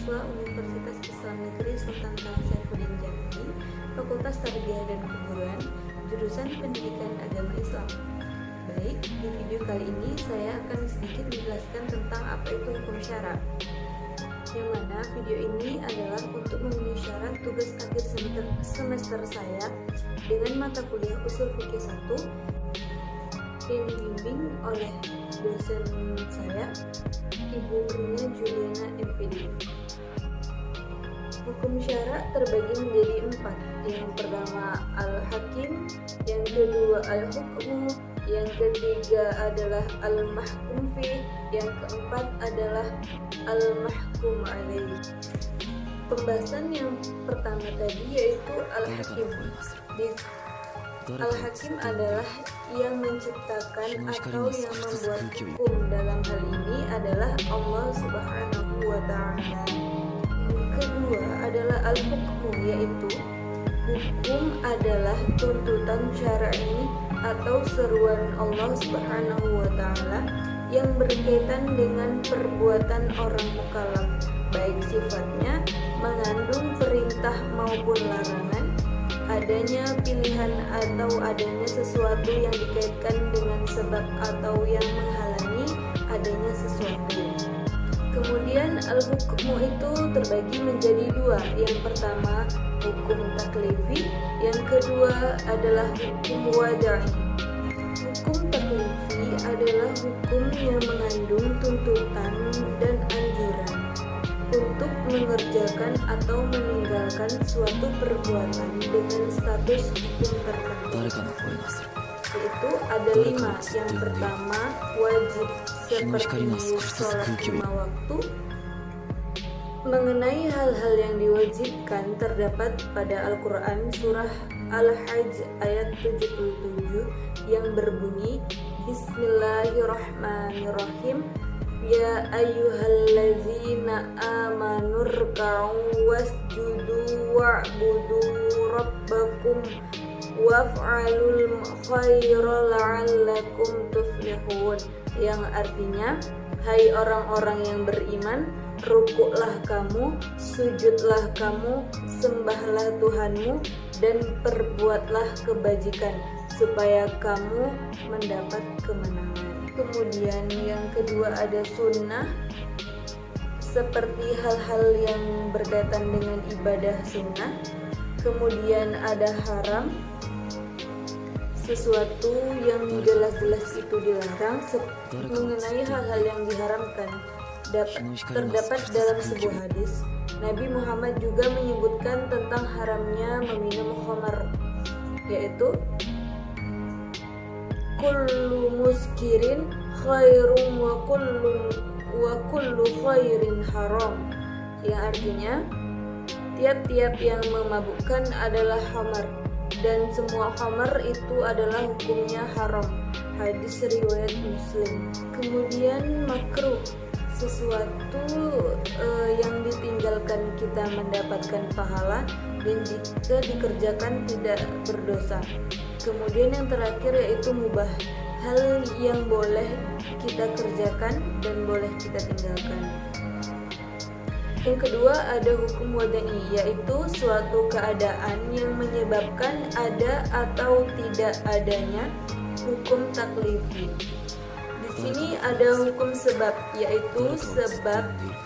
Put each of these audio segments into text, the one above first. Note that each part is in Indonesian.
mahasiswa Universitas Islam Negeri Sultan Saifuddin Jambi, Fakultas Tarbiyah dan Keguruan, jurusan Pendidikan Agama Islam. Baik, di video kali ini saya akan sedikit menjelaskan tentang apa itu hukum syara. Yang mana video ini adalah untuk memenuhi syarat tugas akhir semester saya dengan mata kuliah Ushul Fikih 1 yang dibimbing oleh dosen saya, Ibu Rina Juliana MPD. Hukum syara terbagi menjadi 4. Yang pertama al-hakim, yang kedua al-hukmu, yang ketiga adalah al-mahkum fi, yang keempat adalah al-mahkum alaih. Pembahasan yang pertama tadi yaitu al-hakim. Al-hakim adalah yang menciptakan atau yang membuat hukum. Dalam hal ini adalah Allah Subhanahu wa Ta'ala. Yang kedua adalah al-hukmu, yaitu hukum adalah tuntutan syar'i atau seruan Allah Subhanahu wa Ta'ala yang berkaitan dengan perbuatan orang mukallaf, baik sifatnya mengandung perintah maupun larangan, adanya pilihan atau adanya sesuatu yang dikaitkan dengan sebab atau yang menghalangi adanya sesuatu. Kemudian al-hukmu itu terbagi menjadi 2. Yang pertama hukum taklifi, yang kedua adalah hukum wada'i. Hukum taklifi adalah hukum yang mengandung tuntutan dan anjuran untuk mengerjakan atau meninggalkan suatu perbuatan dengan status hukum tertentu, yaitu ada 5. Yang pertama wajib seperti sholat 5 waktu. Mengenai hal-hal yang diwajibkan terdapat pada Al-Quran surah Al-Hajj ayat 77 yang berbunyi Bismillahirrahmanirrahim, Ya ayyuhallazina amanu rka'u wasjudu wa'budu rabbakum waf'alul khaira la'allakum tuflihun, yang artinya, hai orang-orang yang beriman, rukuklah kamu, sujudlah kamu, sembahlah Tuhanmu, dan perbuatlah kebajikan supaya kamu mendapat kemenangan. Kemudian yang kedua ada sunnah, seperti hal-hal yang berkaitan dengan ibadah sunnah. Kemudian ada haram, sesuatu yang jelas-jelas itu dilarang. Mengenai hal-hal yang diharamkan terdapat dalam sebuah hadis, Nabi Muhammad juga menyebutkan tentang haramnya meminum khamar, yaitu kullu muskirin khairum wa kullu khairin haram, yang artinya tiap-tiap yang memabukkan adalah khamar dan semua khamar itu adalah hukumnya haram. Hadis riwayat Muslim. Kemudian makruh, sesuatu yang ditinggalkan kita mendapatkan pahala dan jika dikerjakan tidak berdosa. Kemudian yang terakhir yaitu mubah, hal yang boleh kita kerjakan dan boleh kita tinggalkan. Yang kedua ada hukum wada'i, yaitu suatu keadaan yang menyebabkan ada atau tidak adanya hukum taklifi. Di sini ada hukum sebab, yaitu sebab,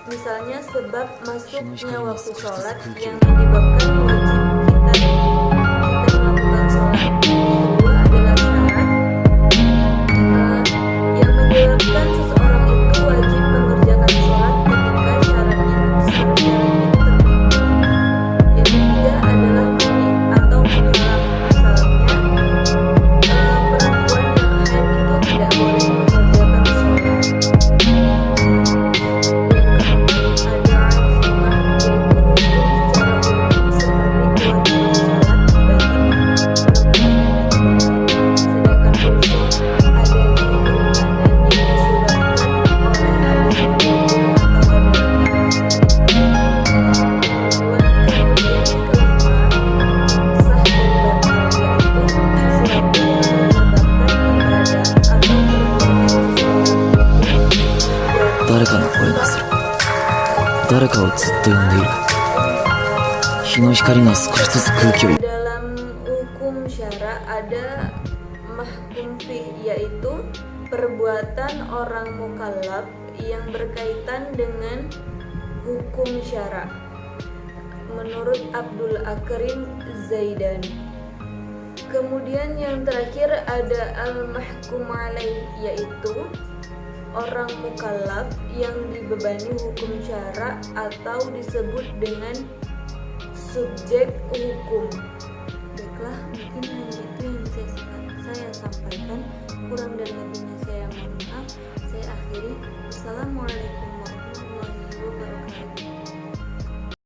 misalnya sebab masuknya waktu sholat yang menyebabkan wajib kita melakukan sholat. Yang kedua adalah syarat yang menyebabkan seseorang itu wajib mengerjakan sholat ketika syaratnya terpenuhi. Yang ketiga adalah mani atau menghalang, misalnya perempuan yang haid itu tidak boleh mengerjakan sholat. Yang keempat ada azimah, yaitu hukum secara umum seperti kewajiban sholat 誰かをずっと呼んでいる。日の光が少しずつ空気を Dalam hukum syara ada mahkum fih, yaitu perbuatan orang mukallaf yang berkaitan dengan hukum syara menurut Abdul Akrim Zaidan. Kemudian yang terakhir ada al-mahkum alaih, yaitu orang mukallaf yang dibebani hukum syara atau disebut dengan subjek hukum. Baiklah, mungkin hanya itu yang bisa saya sampaikan. Kurang dan lebihnya saya mohon maaf. Saya akhiri. Wassalamualaikum warahmatullahi wabarakatuh.